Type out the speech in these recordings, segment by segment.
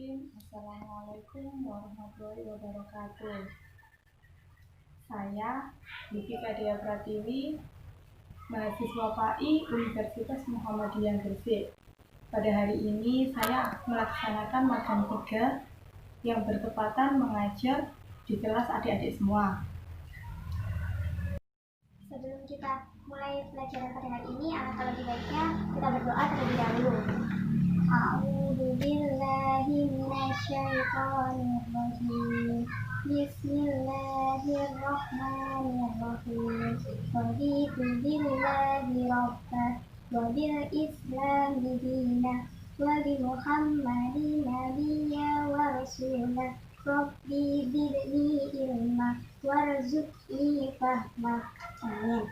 Bismillahirrahmanirrahim. Assalamualaikum warahmatullahi wabarakatuh. Saya Yufika Dea Pratiwi, mahasiswa PAI Universitas Muhammadiyah Gresik. Pada hari ini saya melaksanakan magang 3 yang bertepatan mengajar di kelas adik-adik semua. Sebelum kita mulai pelajaran pada hari ini, alangkah lebih baiknya kita berdoa terlebih dahulu. A'udzu billahi minasyaitonir rajim. Bismillahirrahmanirrahim. Raditu billahi rabbah wa bil islami dinah wa bi Muhammadin nabiyya wa rasulah. Rabbi zidni ilma warzuqni fahma. Amin.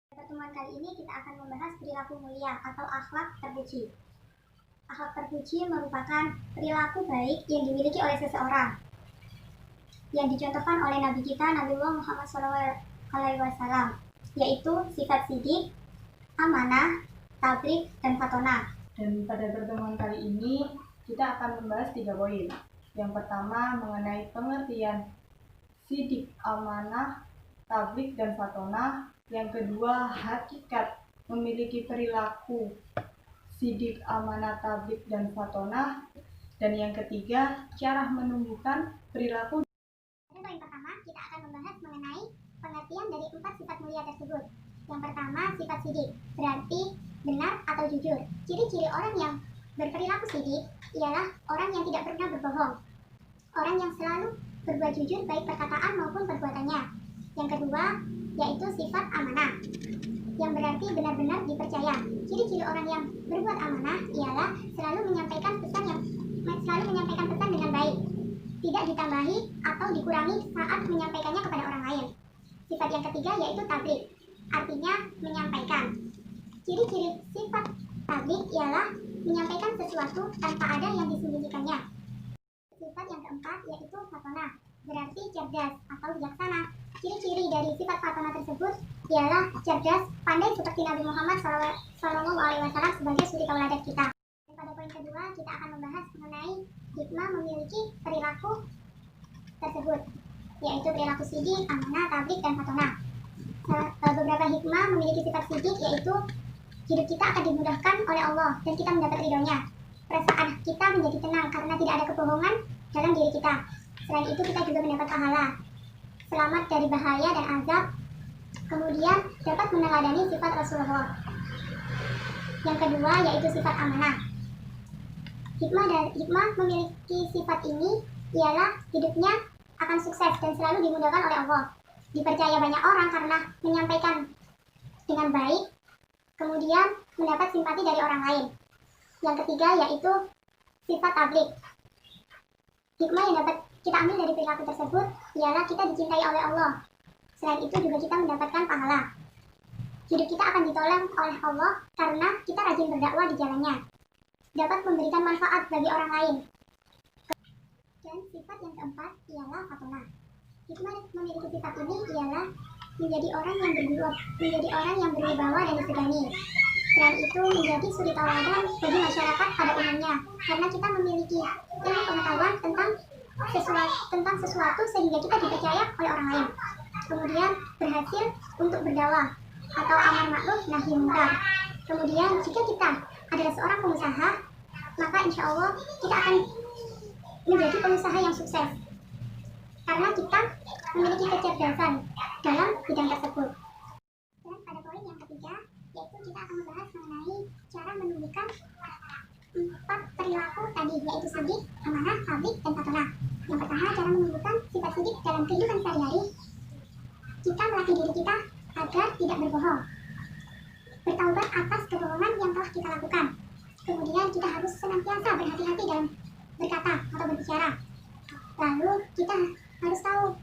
Pertemuan kali ini kita akan membahas perilaku mulia atau akhlak terpuji. Akhlak terpuji merupakan perilaku baik yang dimiliki oleh seseorang yang dicontohkan oleh Nabi kita Nabiullah Muhammad SAW, yaitu sifat sidik, amanah, tabligh, dan fatonah. Dan pada pertemuan kali ini kita akan membahas 3 poin. Yang pertama mengenai pengertian sidik, amanah, tabligh, dan fatonah. Yang kedua, hakikat memiliki perilaku sidik, amanah, tabligh, dan fatonah. Dan yang ketiga, cara menumbuhkan perilaku. Pada poin pertama, kita akan membahas mengenai pengertian dari 4 sifat mulia tersebut. Yang pertama, sifat sidik, berarti benar atau jujur. Ciri-ciri orang yang berperilaku sidik ialah orang yang tidak pernah berbohong, orang yang selalu berbuat jujur baik perkataan maupun perbuatannya. Yang kedua, yaitu sifat amanah, yang berarti benar-benar dipercaya. Ciri-ciri orang yang berbuat amanah ialah selalu menyampaikan pesan dengan baik, tidak ditambahi atau dikurangi saat menyampaikannya kepada orang lain. Sifat yang ketiga yaitu tabligh, artinya menyampaikan. Ciri-ciri sifat tabligh ialah menyampaikan sesuatu tanpa ada yang disembunyikannya. Sifat yang keempat yaitu fatonah, berarti cerdas atau bijaksana. Ciri-ciri dari sifat fatonah tersebut ialah cerdas, pandai seperti Nabi Muhammad SAW sebagai suri tauladan kita. Dan pada poin kedua kita akan membahas mengenai hikmah memiliki perilaku tersebut, yaitu perilaku sidik, amanah, tabligh, dan fatonah. Beberapa hikmah memiliki sifat sidik yaitu hidup kita akan dimudahkan oleh Allah dan kita mendapat ridhonya. Perasaan kita menjadi tenang karena tidak ada kebohongan dalam diri kita. Selain itu kita juga mendapat pahala, selamat dari bahaya dan azab, kemudian dapat meneladani sifat Rasulullah. Yang kedua yaitu sifat amanah. Hikmah memiliki sifat ini ialah hidupnya akan sukses dan selalu dimudahkan oleh Allah. Dipercaya banyak orang karena menyampaikan dengan baik, kemudian mendapat simpati dari orang lain. Yang ketiga yaitu sifat tabligh. Hikmah yang dapat kita ambil dari perilaku tersebut ialah kita dicintai oleh Allah. Selain itu juga kita mendapatkan pahala. Hidup kita akan ditolong oleh Allah karena kita rajin berdakwah di jalannya. Dapat memberikan manfaat bagi orang lain. Dan sifat yang keempat ialah fatonah. Hikmah memiliki sifat ini ialah menjadi orang yang berwibawa dan disegani. Selain itu menjadi suri tauladan bagi masyarakat pada umumnya, karena kita memiliki ilmu pengetahuan tentang sesuatu sehingga kita dipercaya oleh orang lain. Kemudian berhasil untuk berdakwah atau amar ma'ruf nahi munkar. Kemudian jika kita adalah seorang pengusaha, maka insya Allah kita akan menjadi pengusaha yang sukses karena kita memiliki kecerdasan dalam bidang tersebut. Dan pada poin yang ketiga yaitu kita akan membahas mengenai cara menumbuhkan 4 perilaku tadi, yaitu sidik, amanah, tabligh, dan fatonah. Yang pertama, cara menumbuhkan sifat sidik dalam kehidupan sehari-hari. Kita melatih diri kita agar tidak berbohong, bertaubat atas kebohongan yang telah kita lakukan. Kemudian kita harus senantiasa berhati-hati dalam berkata atau berbicara. Lalu kita harus tahu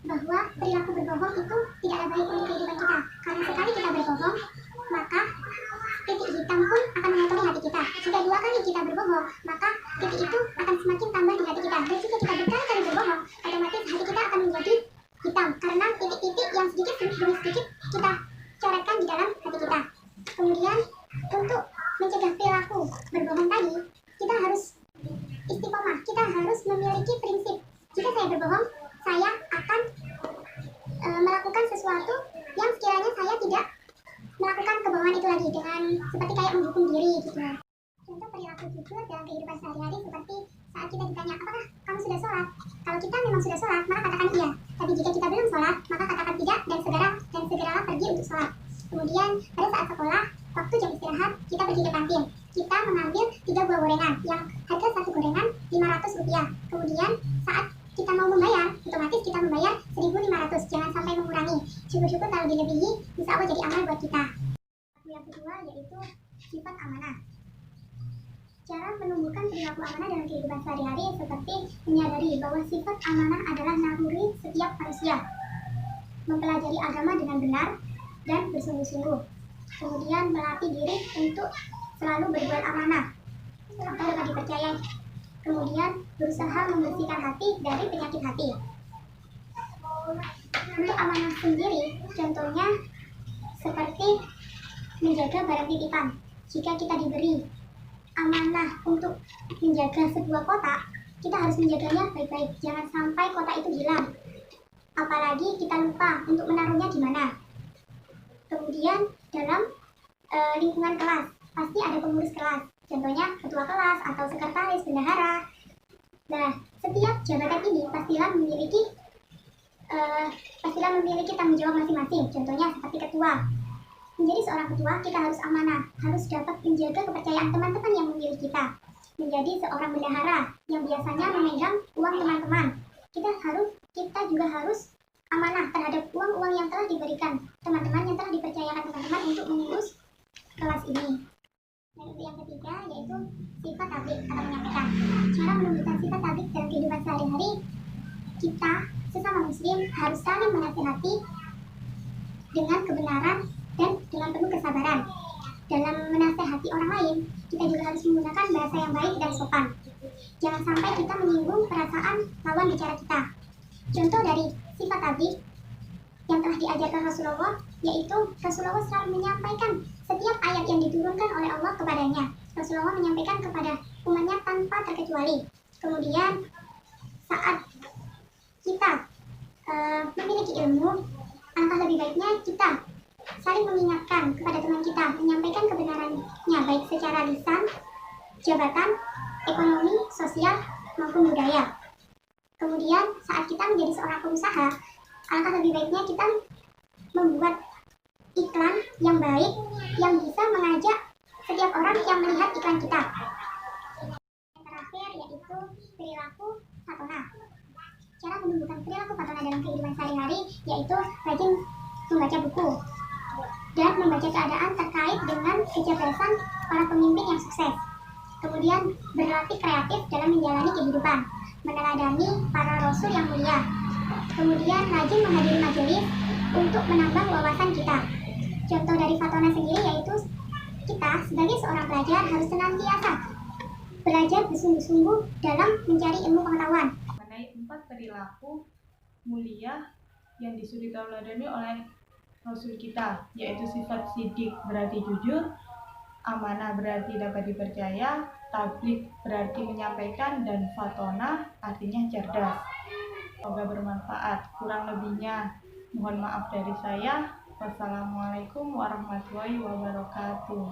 bahwa perilaku berbohong itu tidaklah baik untuk kehidupan kita, karena sekali kita berbohong maka titik hitam pun akan mengotori hati kita. Jika 2 kali kita berbohong, maka titik itu akan semakin tambah di hati kita. Dan jika kita berkali-kali berbohong, otomatis hati kita akan menjadi hitam karena titik-titik yang sedikit demi sedikit kita coretkan di dalam hati kita. Kemudian untuk mencegah perilaku berbohong tadi, kita harus istiqomah. melakukan kebohongan itu lagi dengan seperti kayak menghukum diri gitu. Contoh perilaku jujur dalam kehidupan sehari-hari seperti saat kita ditanya, apakah kamu sudah sholat? Kalau kita memang sudah sholat, maka katakan iya. Tapi jika kita belum sholat, maka katakan tidak dan segeralah pergi untuk sholat. Kemudian pada saat sekolah, waktu jam istirahat, kita pergi ke kantin. Kita mengambil 3 buah gorengan yang harga satu gorengan Rp500. Kemudian saat kita mau membayar, otomatis kita membayar Rp1.500. Jangan sampai mengurangi. Syukur-syukur kalau dilebihi, insya Allah jadi amal buat kita. Yang kedua yaitu sifat amanah. Cara menumbuhkan perilaku amanah dalam kehidupan sehari-hari seperti menyadari bahwa sifat amanah adalah naluri setiap manusia. Mempelajari agama dengan benar dan bersungguh-sungguh. Kemudian melatih diri untuk selalu berbuat amanah atau dapat dipercaya. Kemudian berusaha membersihkan hati dari penyakit hati. Untuk amanah sendiri, contohnya seperti menjaga barang titipan. Jika kita diberi amanah untuk menjaga sebuah kotak, kita harus menjaganya baik-baik. Jangan sampai kotak itu hilang. Apalagi kita lupa untuk menaruhnya di mana. Kemudian dalam lingkungan kelas, pasti ada pengurus kelas. Contohnya ketua kelas atau sekretaris, bendahara. Nah, setiap jabatan ini pastilah memiliki tanggung jawab masing-masing. Contohnya seperti ketua. Menjadi seorang ketua, kita harus amanah, harus dapat menjaga kepercayaan teman-teman yang memilih kita. Menjadi seorang bendahara yang biasanya memegang uang teman-teman, kita juga harus amanah terhadap uang-uang yang telah diberikan teman-teman yang telah dipercayakan teman-teman untuk mengurus kelas ini. Dan untuk yang ketiga yaitu sifat tablik atau menyampaikan. Cara menunjukkan sifat tablik dalam kehidupan sehari-hari, kita sesama muslim harus saling menasihati dengan kebenaran dan dengan penuh kesabaran. Dalam menasihati orang lain, kita juga harus menggunakan bahasa yang baik dan sopan. Jangan sampai kita menyinggung perasaan lawan bicara kita. Contoh dari sifat tablik yang telah diajarkan Rasulullah, yaitu Rasulullah selalu menyampaikan setiap ayat yang diturunkan oleh Allah kepadanya. Rasulullah menyampaikan kepada umatnya tanpa terkecuali. Kemudian saat kita memiliki ilmu, alangkah lebih baiknya kita saling mengingatkan kepada teman kita, menyampaikan kebenarannya baik secara lisan, jabatan, ekonomi, sosial, maupun budaya. Kemudian saat kita menjadi seorang pengusaha, alangkah lebih baiknya kita membuat iklan yang baik yang bisa mengajak setiap orang yang melihat iklan kita. Yang terakhir yaitu perilaku fatona. Cara menumbuhkan perilaku fatona dalam kehidupan sehari-hari yaitu rajin membaca buku dan membaca keadaan terkait dengan kecerdasan para pemimpin yang sukses. Kemudian berlatih kreatif dalam menjalani kehidupan, meneladani para rasul yang mulia. Kemudian rajin menghadiri majelis untuk menambah wawasan kita. Contoh dari fatona sendiri yaitu kita sebagai seorang pelajar harus senantiasa belajar bersungguh-sungguh dalam mencari ilmu pengetahuan. Mengenai 4 perilaku mulia yang disuruh tauladani oleh Rasul kita, yaitu sifat sidik berarti jujur, amanah berarti dapat dipercaya, tablik berarti menyampaikan, dan fatona artinya cerdas. Semoga bermanfaat. Kurang lebihnya mohon maaf dari saya. Wassalamualaikum warahmatullahi wabarakatuh.